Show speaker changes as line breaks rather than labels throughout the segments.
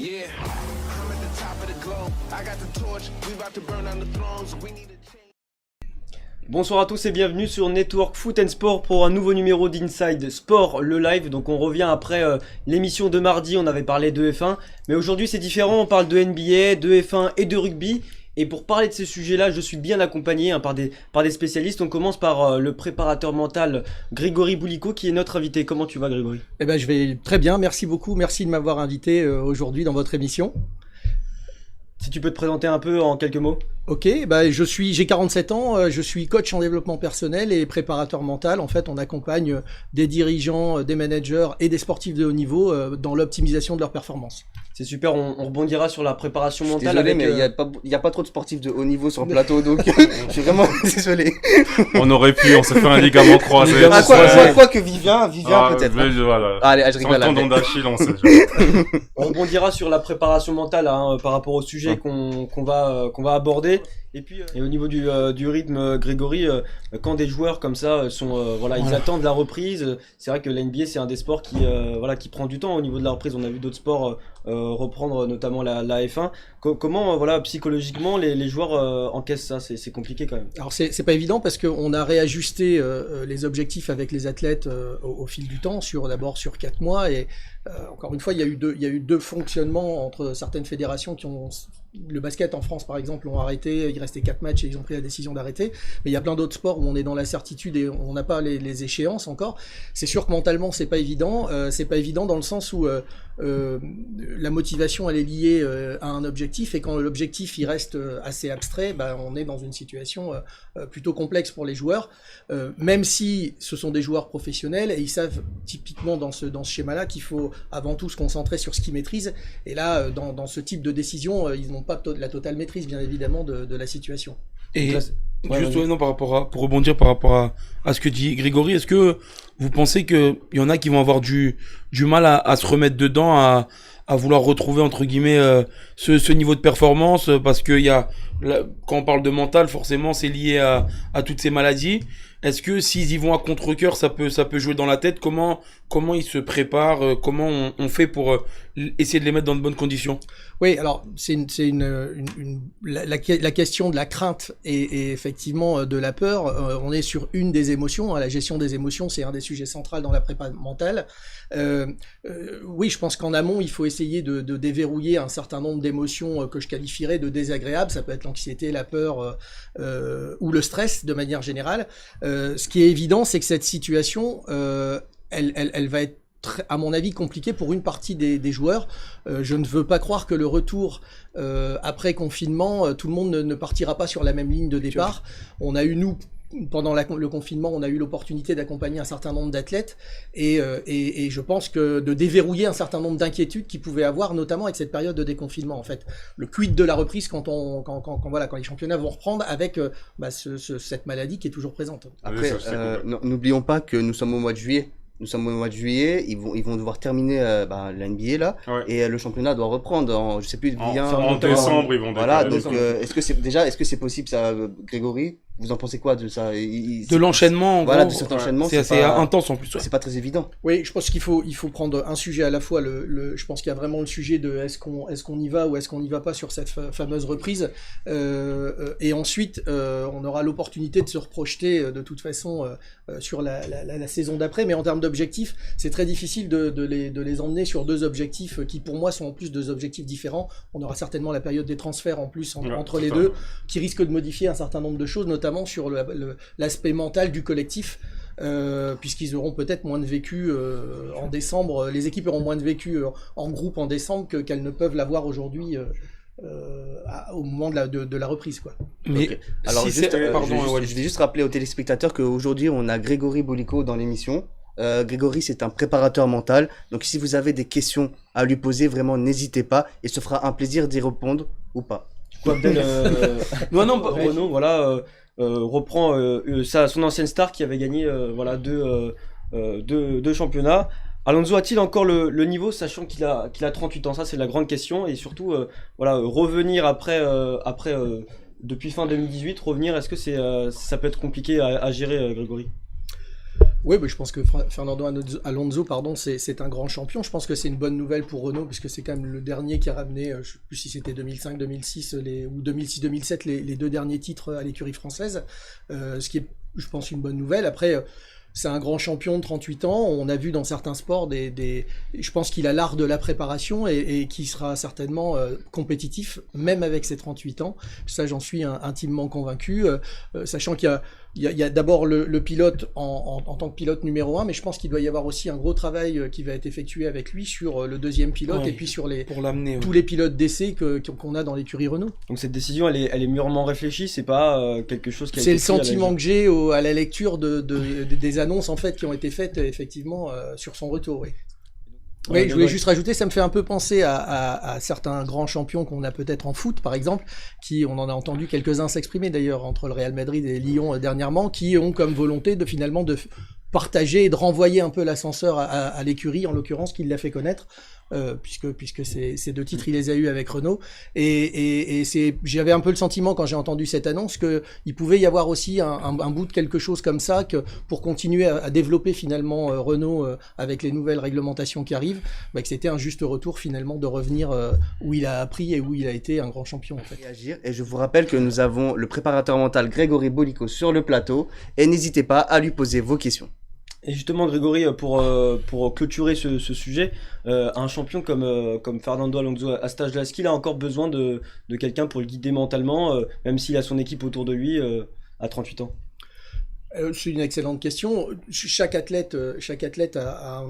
Yeah, I'm at the top of the globe. I got the torch, we about to burn down the thrones. We need a change.
Bonsoir à tous et bienvenue sur Network Foot and Sport pour un nouveau numéro d'Inside Sport, le live. Donc on revient après l'émission de mardi, on avait parlé de F1. Mais aujourd'hui c'est différent, on parle de NBA, de F1 et de rugby. Et pour parler de ces sujets-là, je suis bien accompagné par des spécialistes. On commence par le préparateur mental Grégory Boulico qui est notre invité. Comment tu vas Grégory ?
Eh ben, je vais très bien, merci beaucoup. Merci de m'avoir invité aujourd'hui dans votre émission.
Si tu peux te présenter un peu en quelques mots.
Ok, bah j'ai 47 ans, je suis coach en développement personnel et préparateur mental. En fait, on accompagne des dirigeants, des managers et des sportifs de haut niveau dans l'optimisation de leur performance.
C'est super, on rebondira sur la préparation mentale.
Désolé,
avec,
mais il y a pas trop de sportifs de haut niveau sur le plateau, donc je suis vraiment désolé.
On aurait pu, on s'est fait un ligament croisé.
Quoi que Vivien peut-être.
Mais voilà.
Allez, je rigole.
Sans tendon d'Achille, on sait.
On rebondira sur la préparation mentale par rapport au sujet qu'on va aborder. Et puis et au niveau du rythme, Grégory, quand des joueurs comme ça sont ils attendent la reprise, c'est vrai que la NBA c'est un des sports qui prend du temps au niveau de la reprise. On a vu d'autres sports reprendre, notamment la F1. Comment psychologiquement les joueurs encaissent ça? C'est compliqué quand même.
Alors c'est pas évident parce qu'on a réajusté les objectifs avec les athlètes au fil du temps, d'abord sur 4 mois et encore une fois il y a eu deux fonctionnements entre certaines fédérations qui ont le basket en France par exemple ont arrêté, il restait 4 matchs et ils ont pris la décision d'arrêter, mais il y a plein d'autres sports où on est dans la certitude et on n'a pas les échéances encore. C'est sûr que mentalement c'est pas évident dans le sens où la motivation elle est liée à un objectif et quand l'objectif il reste assez abstrait, on est dans une situation plutôt complexe pour les joueurs, même si ce sont des joueurs professionnels et ils savent typiquement dans ce schéma-là qu'il faut avant tout se concentrer sur ce qu'ils maîtrisent et là dans ce type de décision ils n'ont pas la totale maîtrise bien évidemment de la situation.
Et
là,
pour rebondir par rapport à ce que dit Grégory, est-ce que vous pensez qu'il y en a qui vont avoir du mal à se remettre dedans, à vouloir retrouver entre guillemets ce niveau de performance parce que quand on parle de mental forcément c'est lié à toutes ces maladies. Est-ce que s'ils y vont à contre-cœur ça peut jouer dans la tête? Comment ils se préparent? Comment on fait pour essayer de les mettre dans de bonnes conditions?
Oui, alors c'est la question de la crainte et effectivement de la peur. On est sur une des émotions. La gestion des émotions, c'est un des sujets centraux dans la prépa mentale. Oui, je pense qu'en amont, il faut essayer de déverrouiller un certain nombre d'émotions que je qualifierais de désagréables. Ça peut être l'anxiété, la peur ou le stress de manière générale. Ce qui est évident, c'est que cette situation, elle va être à mon avis compliqué pour une partie des joueurs. Je ne veux pas croire que le retour après confinement, tout le monde ne partira pas sur la même ligne de départ. On a eu pendant le confinement, on a eu l'opportunité d'accompagner un certain nombre d'athlètes et je pense que de déverrouiller un certain nombre d'inquiétudes qu'ils pouvaient avoir, notamment avec cette période de déconfinement. En fait, le quid de la reprise quand les championnats vont reprendre avec cette maladie qui est toujours présente.
Après, n'oublions pas que nous sommes au mois de juillet. Ils vont devoir terminer la NBA là, ouais. Et le championnat doit reprendre. Je sais plus bien.
En décembre, ils vont.
Voilà, donc est-ce que c'est possible ça, Grégory? Vous en pensez quoi de ça?
De l'enchaînement,
de cet enchaînement,
c'est assez intense en plus.
C'est pas très évident.
Oui, je pense qu'il faut prendre un sujet à la fois. Je pense qu'il y a vraiment le sujet de est-ce qu'on y va ou est-ce qu'on n'y va pas sur cette fameuse reprise. Et ensuite, on aura l'opportunité de se reprojeter de toute façon sur la saison d'après. Mais en termes d'objectifs, c'est très difficile de les emmener sur deux objectifs qui, pour moi, sont en plus deux objectifs différents. On aura certainement la période des transferts en plus entre les deux, qui risque de modifier un certain nombre de choses, notamment sur l'aspect mental du collectif, puisqu'ils auront peut-être moins de vécu en décembre. Les équipes auront moins de vécu en groupe en décembre qu'elles ne peuvent l'avoir aujourd'hui au moment de la reprise, quoi.
Mais okay. Alors je vais juste rappeler aux téléspectateurs qu'aujourd'hui on a Grégory Boulico dans l'émission. Grégory, c'est un préparateur mental, donc si vous avez des questions à lui poser, vraiment n'hésitez pas, et ce fera un plaisir d'y répondre ou pas.
Renaud, reprend son ancienne star qui avait gagné deux championnats Alonso a-t-il encore le niveau, sachant qu'il a 38 ans? Ça, c'est la grande question. Et surtout, revenir après, depuis fin 2018, revenir, est-ce que ça peut être compliqué à gérer, Grégory?
Oui, je pense que Fernando Alonso, c'est un grand champion. Je pense que c'est une bonne nouvelle pour Renault, puisque c'est quand même le dernier qui a ramené, je ne sais plus si c'était 2005-2006 ou 2006-2007, les 2 derniers titres à l'écurie française. Ce qui est, je pense, une bonne nouvelle. Après, c'est un grand champion de 38 ans. On a vu dans certains sports je pense qu'il a l'art de la préparation et qui sera certainement compétitif, même avec ses 38 ans. Ça, j'en suis intimement convaincu, sachant qu'il y a d'abord le pilote en tant que pilote numéro 1, mais je pense qu'il doit y avoir aussi un gros travail qui va être effectué avec lui sur le deuxième pilote et puis sur tous les pilotes d'essai qu'on a dans l'écurie Renault.
Donc cette décision, elle est mûrement réfléchie, c'est pas quelque chose qui a été
C'est le sentiment que j'ai à la lecture des annonces en fait qui ont été faites effectivement sur son retour. Oui. Oui, je voulais juste rajouter, ça me fait un peu penser à certains grands champions qu'on a peut-être en foot, par exemple, on en a entendu quelques-uns s'exprimer d'ailleurs entre le Real Madrid et Lyon dernièrement, qui ont comme volonté de partager et de renvoyer un peu l'ascenseur à l'écurie, en l'occurrence, qui l'a fait connaître, puisque ces 2 titres, il les a eus avec Renault. Et j'avais un peu le sentiment, quand j'ai entendu cette annonce, qu'il pouvait y avoir aussi un bout de quelque chose comme ça, pour continuer à développer finalement Renault avec les nouvelles réglementations qui arrivent, que c'était un juste retour finalement de revenir où il a appris et où il a été un grand champion en fait.
Et je vous rappelle que nous avons le préparateur mental Grégory Bolico sur le plateau, et n'hésitez pas à lui poser vos questions.
Et justement, Grégory, pour clôturer ce sujet, un champion comme Fernando Alonso à cet âge-là, est-ce qu'il a encore besoin de quelqu'un pour le guider mentalement, même s'il a son équipe autour de lui à 38 ans?
C'est une excellente question. Chaque athlète a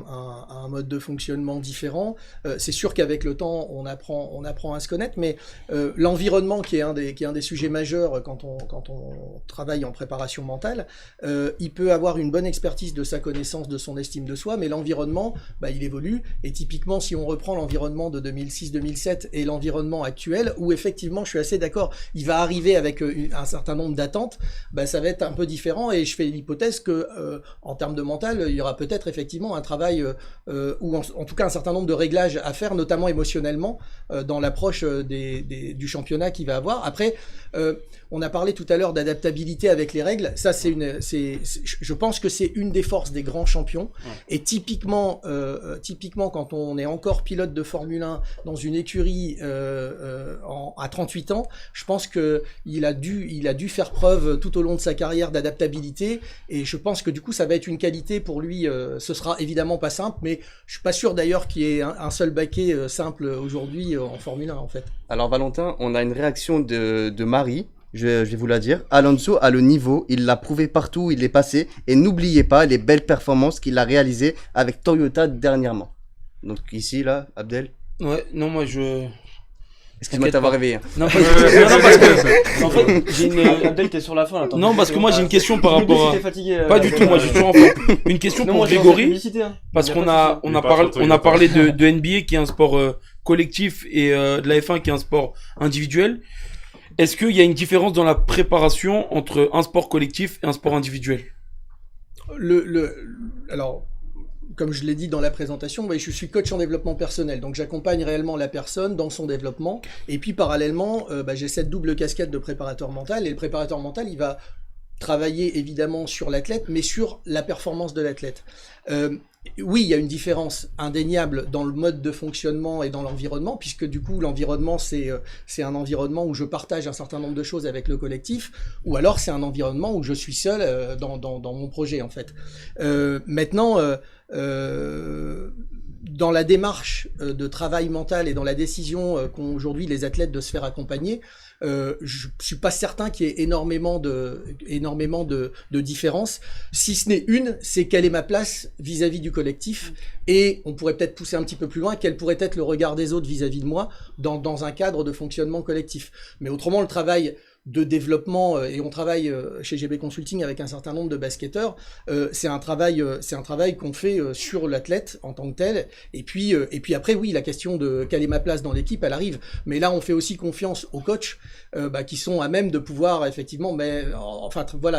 un mode de fonctionnement différent. C'est sûr qu'avec le temps, on apprend à se connaître, mais l'environnement qui est un des sujets majeurs quand on travaille en préparation mentale, il peut avoir une bonne expertise de sa connaissance, de son estime de soi, mais l'environnement, il évolue. Et typiquement, si on reprend l'environnement de 2006-2007 et l'environnement actuel, où effectivement, je suis assez d'accord, il va arriver avec un certain nombre d'attentes, ça va être un peu différent. Et je fais l'hypothèse que, en termes de mental, il y aura peut-être effectivement un travail ou en tout cas un certain nombre de réglages à faire, notamment émotionnellement, dans l'approche du championnat qu'il va avoir. Après, on a parlé tout à l'heure d'adaptabilité avec les règles. Ça, je pense que c'est une des forces des grands champions. Ouais. Et typiquement, quand on est encore pilote de Formule 1 dans une écurie à 38 ans, je pense que il a dû faire preuve tout au long de sa carrière d'adaptabilité. Et je pense que du coup, ça va être une qualité pour lui. Ce sera évidemment pas simple, mais je suis pas sûr d'ailleurs qu'il y ait un seul baquet simple aujourd'hui en Formule 1 en fait.
Alors Valentin, on a une réaction de Marie. Je vais vous la dire. Alonso a le niveau, il l'a prouvé partout où il est passé, et n'oubliez pas les belles performances qu'il a réalisées avec Toyota dernièrement. Donc ici, là, Abdel.
Ouais, non, moi
Excuse-moi de t'avoir réveillé.
Non, parce que
en fait, j'ai une Abdel, t'es sur la fin. Attends,
non, parce que moi j'ai une question par rapport à.
Fatigué,
pas du tout, moi j'ai toujours une question pour Grégory. Parce qu'on a parlé de NBA qui est un sport collectif et de la F1 qui est un sport individuel. Est-ce qu'il y a une différence dans la préparation entre un sport collectif et un sport individuel?
Alors, comme je l'ai dit dans la présentation, je suis coach en développement personnel, donc j'accompagne réellement la personne dans son développement. Et puis parallèlement, j'ai cette double casquette de préparateur mental. Et le préparateur mental, il va travailler évidemment sur l'athlète, mais sur la performance de l'athlète. Oui, il y a une différence indéniable dans le mode de fonctionnement et dans l'environnement, puisque du coup, l'environnement, c'est un environnement où je partage un certain nombre de choses avec le collectif, ou alors c'est un environnement où je suis seul dans mon projet, en fait. Maintenant, dans la démarche de travail mental et dans la décision qu'ont aujourd'hui les athlètes de se faire accompagner, je suis pas certain qu'il y ait énormément de différence. Si ce n'est une, c'est quelle est ma place vis-à-vis du collectif, et on pourrait peut-être pousser un petit peu plus loin, quel pourrait être le regard des autres vis-à-vis de moi dans un cadre de fonctionnement collectif. Mais autrement, le travail de développement, et on travaille chez GB Consulting avec un certain nombre de basketteurs. C'est un travail qu'on fait sur l'athlète en tant que tel. Et puis après, oui, la question de quelle est ma place dans l'équipe, elle arrive. Mais là, on fait aussi confiance aux coachs qui sont à même de pouvoir effectivement,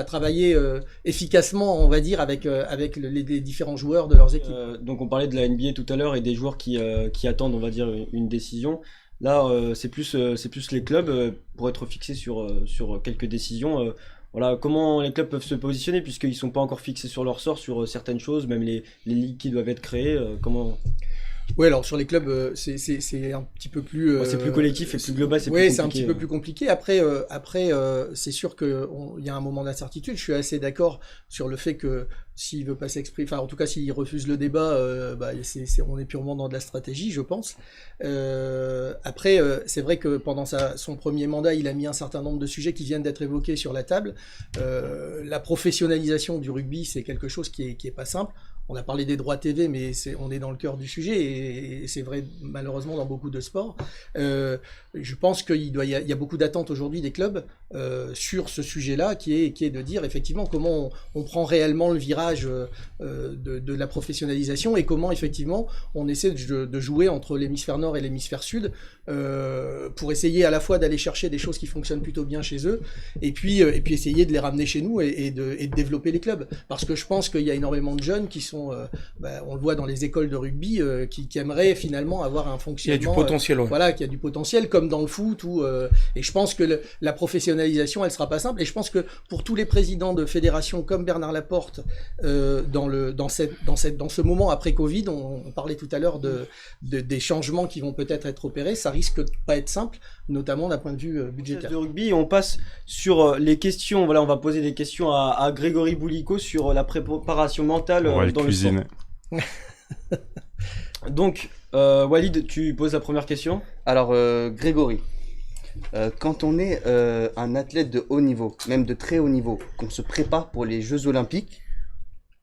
travailler efficacement, on va dire, avec les différents joueurs de leurs équipes.
Donc on parlait de la NBA tout à l'heure et des joueurs qui attendent, on va dire, une décision. Là, c'est plus les clubs pour être fixés sur quelques décisions. Voilà, comment les clubs peuvent se positionner puisqu'ils sont pas encore fixés sur leur sort sur certaines choses, même les ligues qui doivent être créées. Comment?
Oui, alors sur les clubs, c'est un petit peu plus.
C'est plus collectif et plus global, c'est plus
oui,
compliqué.
c'est un petit peu plus compliqué. Après, c'est sûr qu'il y a un moment d'incertitude. Je suis assez d'accord sur le fait que s'il veut pas s'exprimer, enfin en tout cas s'il refuse le débat, on est purement dans de la stratégie, je pense. Après, c'est vrai que pendant son premier mandat, il a mis un certain nombre de sujets qui viennent d'être évoqués sur la table. La professionnalisation du rugby, c'est quelque chose qui est pas simple. On a parlé des droits TV, mais on est dans le cœur du sujet et c'est vrai malheureusement dans beaucoup de sports. Je pense qu'il y a beaucoup d'attentes aujourd'hui des clubs sur ce sujet-là, qui est de dire effectivement comment on prend réellement le virage de la professionnalisation et comment effectivement on essaie de jouer entre l'hémisphère nord et l'hémisphère sud pour essayer à la fois d'aller chercher des choses qui fonctionnent plutôt bien chez eux et puis essayer de les ramener chez nous et de développer les clubs. Parce que je pense qu'il y a énormément de jeunes qui sont on le voit dans les écoles de rugby qui aimeraient finalement avoir un fonctionnement.
Il y a du potentiel, ouais.
Voilà, qu'il y a du potentiel comme dans le foot et je pense que la professionnalisation, elle sera pas simple. Et je pense que pour tous les présidents de fédérations comme Bernard Laporte, dans ce moment après Covid, on parlait tout à l'heure des changements qui vont peut-être être opérés. Ça risque de pas être simple, notamment d'un point de vue budgétaire.
De rugby, on passe sur les questions. Voilà, on va poser des questions à Grégory Boulico sur la préparation mentale dans le sport. Donc, Walid, tu poses la première question.
Alors, Grégory, quand on est un athlète de haut niveau, même de très haut niveau, qu'on se prépare pour les Jeux Olympiques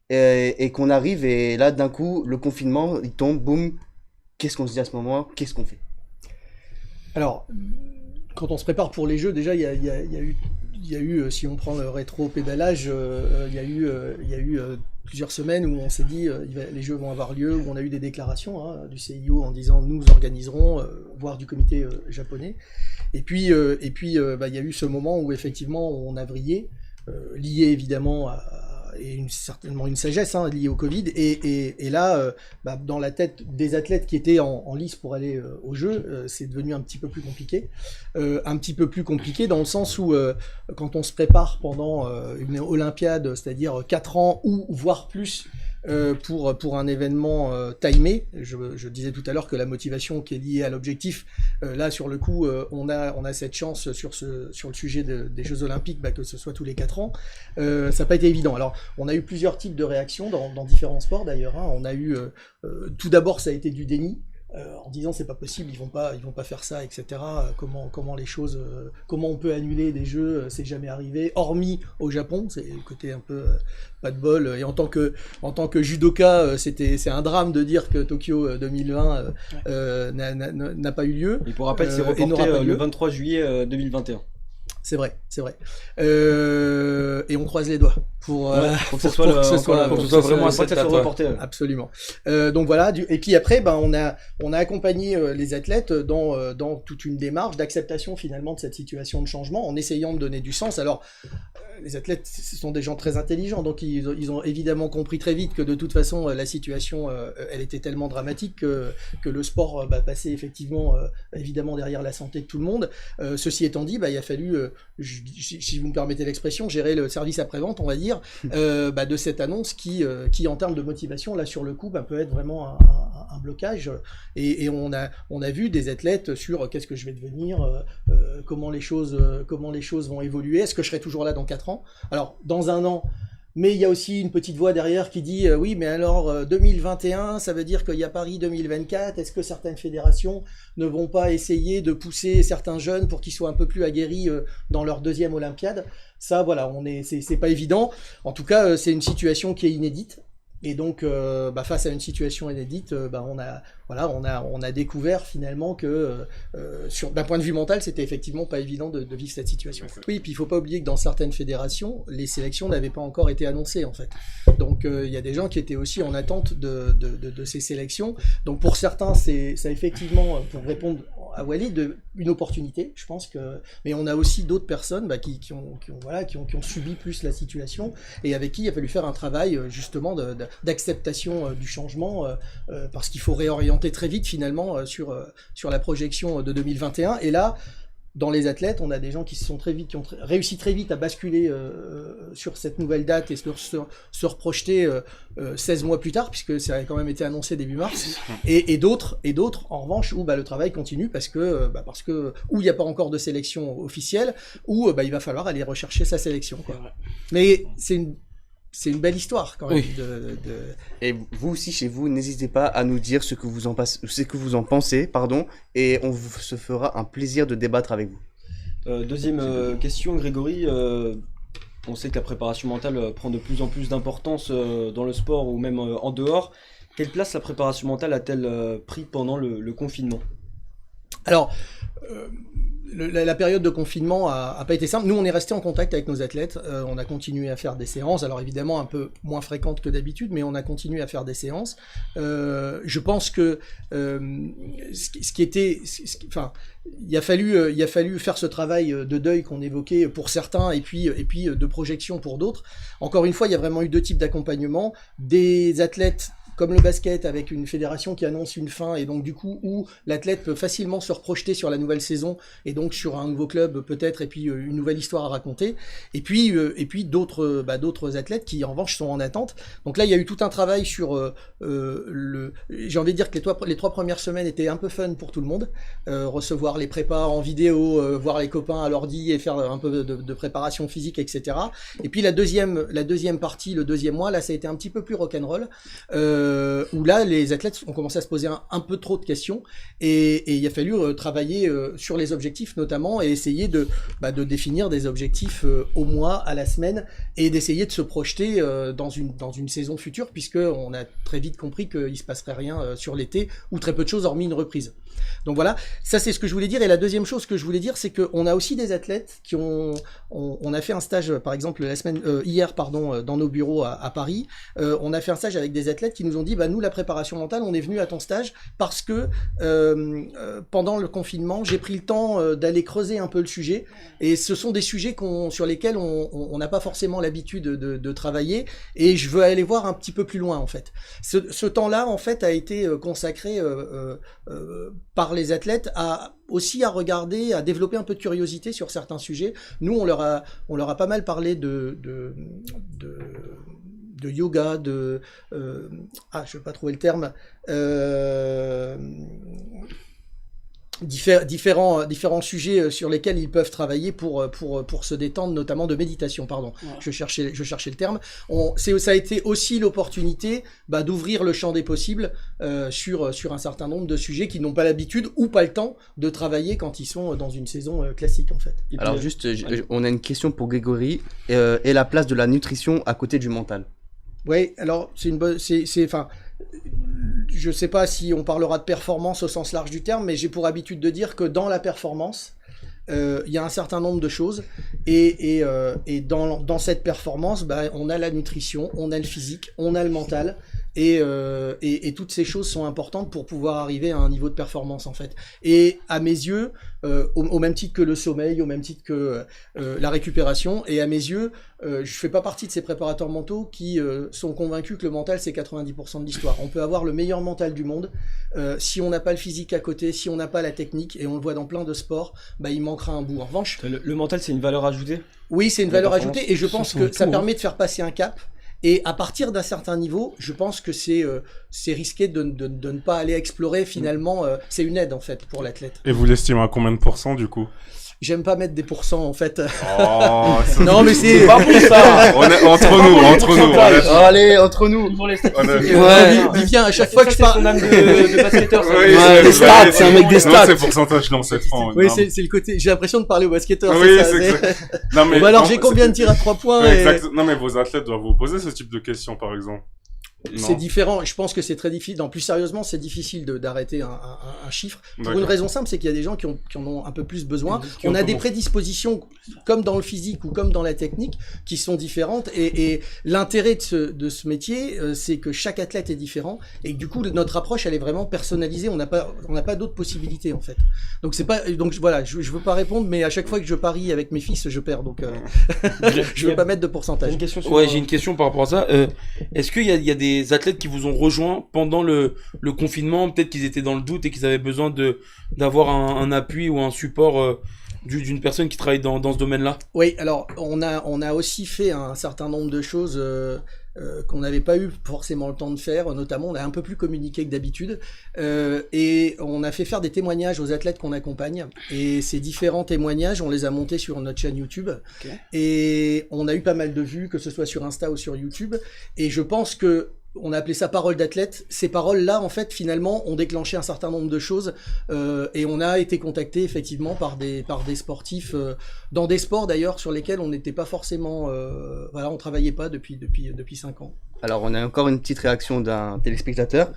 et qu'on arrive et là d'un coup le confinement il tombe, boum, qu'est-ce qu'on se dit à ce moment? Qu'est-ce qu'on fait?
Alors, quand on se prépare pour les Jeux, déjà il y a eu, si on prend le rétro-pédalage, il y a eu plusieurs semaines où on s'est dit les Jeux vont avoir lieu, où on a eu des déclarations du CIO en disant nous organiserons, voire du comité japonais. Et puis il y a eu ce moment où effectivement on a vrillé, lié évidemment et certainement une sagesse liée au Covid. Et là, dans la tête des athlètes qui étaient en lice pour aller au jeu, c'est devenu un petit peu plus compliqué. Un petit peu plus compliqué dans le sens où quand on se prépare pendant une Olympiade, c'est-à-dire 4 ans ou voire plus, pour un événement timé. Je disais tout à l'heure que la motivation qui est liée à l'objectif, là sur le coup, on a cette chance sur le sujet des Jeux Olympiques, que ce soit tous les 4 ans. Ça n'a pas été évident. Alors, on a eu plusieurs types de réactions dans différents sports d'ailleurs. On a eu, tout d'abord, ça a été du déni. En disant c'est pas possible, ils vont pas faire ça, etc. Comment les choses, comment on peut annuler des jeux, c'est jamais arrivé, hormis au Japon, c'est le côté un peu pas de bol. Et en tant que judoka, c'est un drame de dire que Tokyo 2020 n'a pas eu lieu.
Et pour rappel, c'est reporté le 23 juillet 2021.
C'est vrai. Et on croise les doigts pour que ce soit
vraiment à cette date.
Absolument. Donc voilà. Et puis après, on a accompagné les athlètes dans toute une démarche d'acceptation finalement de cette situation de changement, en essayant de donner du sens. Alors, les athlètes, ce sont des gens très intelligents, donc ils ont évidemment compris très vite que de toute façon la situation, elle était tellement dramatique que le sport passait effectivement évidemment derrière la santé de tout le monde. Ceci étant dit, il a fallu, si vous me permettez l'expression, gérer le service après-vente, on va dire, de cette annonce qui en termes de motivation, là sur le coup, peut être vraiment un blocage. Et on a vu des athlètes sur qu'est-ce que je vais devenir, comment les choses vont évoluer, est-ce que je serai toujours là dans 4 ans? Alors, dans 1 an, mais il y a aussi une petite voix derrière qui dit oui, mais alors 2021, ça veut dire qu'il y a Paris 2024. Est-ce que certaines fédérations ne vont pas essayer de pousser certains jeunes pour qu'ils soient un peu plus aguerris dans leur 2e Olympiade? Ça, voilà, c'est pas évident. En tout cas, c'est une situation qui est inédite. Et donc, face à une situation inédite, on a découvert finalement que d'un point de vue mental, c'était effectivement pas évident de vivre cette situation. Oui, puis il faut pas oublier que dans certaines fédérations, les sélections n'avaient pas encore été annoncées en fait. Donc il y a des gens qui étaient aussi en attente de ces sélections. Donc pour certains, ça effectivement, pour répondre à Walid, une opportunité, je pense que. Mais on a aussi d'autres personnes qui ont subi plus la situation et avec qui il a fallu faire un travail justement d'acceptation du changement parce qu'il faut réorienter très vite finalement sur la projection de 2021. Et là, dans les athlètes, on a des gens qui ont réussi très vite à basculer sur cette nouvelle date et se reprojeter 16 mois plus tard, puisque ça a quand même été annoncé début mars. Et d'autres, en revanche, où le travail continue parce que où il n'y a pas encore de sélection officielle, où il va falloir aller rechercher sa sélection, quoi. Mais c'est une belle histoire quand même.
Oui.
Et vous aussi, chez vous, n'hésitez pas à nous dire ce que vous en pensez, et on se fera un plaisir de débattre avec vous.
Deuxième question, Grégory. On sait que la préparation mentale prend de plus en plus d'importance dans le sport ou même en dehors. Quelle place la préparation mentale a-t-elle pris pendant le confinement ?
Alors, la période de confinement a pas été simple. Nous, on est resté en contact avec nos athlètes. On a continué à faire des séances. Alors évidemment, un peu moins fréquentes que d'habitude, mais on a continué à faire des séances. Je pense que il a fallu faire ce travail de deuil qu'on évoquait pour certains et puis de projection pour d'autres. Encore une fois, il y a vraiment eu deux types d'accompagnement. Des athlètes comme le basket, avec une fédération qui annonce une fin, et donc du coup, où l'athlète peut facilement se reprojeter sur la nouvelle saison, et donc sur un nouveau club peut-être, et puis une nouvelle histoire à raconter, et puis d'autres athlètes qui en revanche sont en attente. Donc là, il y a eu tout un travail sur j'ai envie de dire que les trois premières semaines étaient un peu fun pour tout le monde, recevoir les prépas en vidéo, voir les copains à l'ordi et faire un peu de préparation physique, etc. Et puis la deuxième partie, le deuxième mois, là, ça a été un petit peu plus rock'n'roll, où là, les athlètes ont commencé à se poser un peu trop de questions et il a fallu travailler sur les objectifs notamment et essayer de définir des objectifs au mois, à la semaine et d'essayer de se projeter dans une saison future puisque on a très vite compris qu'il se passerait rien sur l'été ou très peu de choses hormis une reprise. Donc voilà, ça c'est ce que je voulais dire. Et la deuxième chose que je voulais dire, c'est qu'on a aussi des athlètes qui on a fait un stage, par exemple hier dans nos bureaux à Paris. On a fait un stage avec des athlètes qui nous ont dit, nous la préparation mentale, on est venu à ton stage parce que pendant le confinement, j'ai pris le temps d'aller creuser un peu le sujet. Et ce sont des sujets sur lesquels on n'a pas forcément l'habitude de travailler. Et je veux aller voir un petit peu plus loin en fait. Ce temps-là en fait a été consacré par les athlètes aussi à regarder, à développer un peu de curiosité sur certains sujets. Nous, on leur a pas mal parlé de yoga, je vais pas trouver le terme, différents sujets sur lesquels ils peuvent travailler pour se détendre, notamment de méditation, pardon. Ouais. Je cherchais le terme. Ça a été aussi l'opportunité d'ouvrir le champ des possibles sur un certain nombre de sujets qui n'ont pas l'habitude ou pas le temps de travailler quand ils sont dans une saison classique en fait.
Et alors on a une question pour Grégory et la place de la nutrition à côté du mental.
Oui, alors je sais pas si on parlera de performance au sens large du terme, mais j'ai pour habitude de dire que dans la performance, il y a un certain nombre de choses et dans cette performance, on a la nutrition, on a le physique, on a le mental et toutes ces choses sont importantes pour pouvoir arriver à un niveau de performance en fait. Et à mes yeux, au même titre que le sommeil, au même titre que la récupération, et à mes yeux, je fais pas partie de ces préparateurs mentaux qui sont convaincus que le mental c'est 90% de l'histoire. On peut avoir le meilleur mental du monde, si on n'a pas le physique à côté, si on n'a pas la technique, et on le voit dans plein de sports, il manquera un bout. En revanche,
le mental c'est une valeur ajoutée ?
Oui, c'est une valeur ajoutée, et je pense que ça permet de faire passer un cap. Et à partir d'un certain niveau, je pense que c'est risqué de ne pas aller explorer finalement. C'est une aide en fait pour l'athlète.
Et vous l'estimez à combien de pourcents du coup ?
J'aime pas mettre des pourcents en fait.
Oh,
non mais c'est
pas pour ça. Entre nous.
Allez, entre nous.
Vivien, à chaque fois que je parle
de basketteur,
les stats, c'est un mec des stats.
Non, c'est pourcentage lancé franc.
Oui, c'est le côté. J'ai l'impression de parler aux basketteurs.
Oui, c'est exact.
Non mais alors j'ai combien de tirs à 3 points
Exact. Non mais vos athlètes doivent vous poser ce type de questions par exemple.
C'est
Non.
différent. Je pense que c'est très difficile. Non, plus sérieusement, c'est difficile d'arrêter un chiffre. Pour
D'accord.
une raison simple, c'est qu'il y a des gens qui en ont un peu plus besoin.
Qui ont
On a des
comment
prédispositions, comme dans le physique ou comme dans la technique, qui sont différentes. Et l'intérêt de ce métier, c'est que chaque athlète est différent. Et que, du coup, notre approche, elle est vraiment personnalisée. On n'a pas d'autres possibilités, en fait. Donc, c'est pas, donc voilà, je veux pas répondre, mais à chaque fois que je parie avec mes fils, je perds. Donc, je veux pas mettre de pourcentage.
Une question sur,
Ouais, j'ai une question par rapport à ça. Est-ce qu'il y a des athlètes qui vous ont rejoint pendant le confinement? Peut-être qu'ils étaient dans le doute et qu'ils avaient besoin d'avoir un appui ou un support d'une personne qui travaille dans ce domaine-là?
Oui, alors on a aussi fait un certain nombre de choses qu'on n'avait pas eu forcément le temps de faire. Notamment, on a un peu plus communiqué que d'habitude et on a fait faire des témoignages aux athlètes qu'on accompagne. Et ces différents témoignages, on les a montés sur notre chaîne YouTube.
Ok.
Et on a eu pas mal de vues, que ce soit sur Insta ou sur YouTube. Et je pense que on a appelé ça parole d'athlète. Ces paroles-là, en fait, finalement, ont déclenché un certain nombre de choses et on a été contacté effectivement par des sportifs dans des sports d'ailleurs sur lesquels on n'était pas forcément, voilà, on travaillait pas depuis 5 ans.
Alors, on a encore une petite réaction d'un téléspectateur.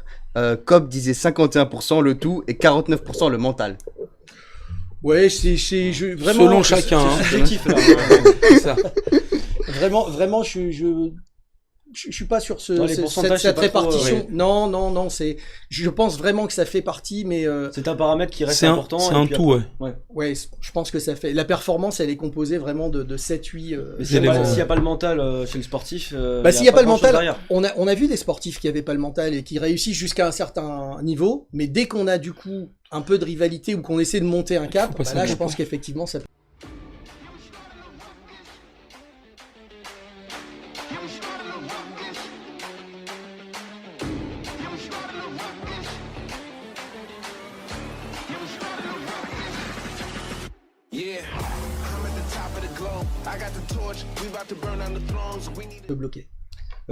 Cobb disait 51% le tout et 49% le mental.
Ouais, vraiment.
Selon chacun, hein.
c'est subjectif, là.
C'est ça.
Vraiment, je suis pas sur
Dans les pourcentages, c'est
cette
pas trop,
répartition.
ouais.
Non, je pense vraiment que ça fait partie, mais
C'est un paramètre qui reste
C'est
important.
c'est
et
un
puis
tout,
après-
ouais.
ouais, je pense que ça fait. La performance, elle est composée vraiment de 7-8.
Mais
S'il y a
s'il n'y
pas-
a pas le mental chez le sportif,
S'il n'y a pas le
grand-chose
mental,
derrière.
on a vu des sportifs qui avaient pas le mental et qui réussissent jusqu'à un certain niveau, mais dès qu'on a du coup un peu de rivalité ou qu'on essaie de monter un cap,
Faut passer
là
un
je
cap,
pense
ouais.
qu'effectivement ça.
Yeah, I'm at the top of the globe. I got the torch. We about to burn down the thrones. We need
Peut bloquer.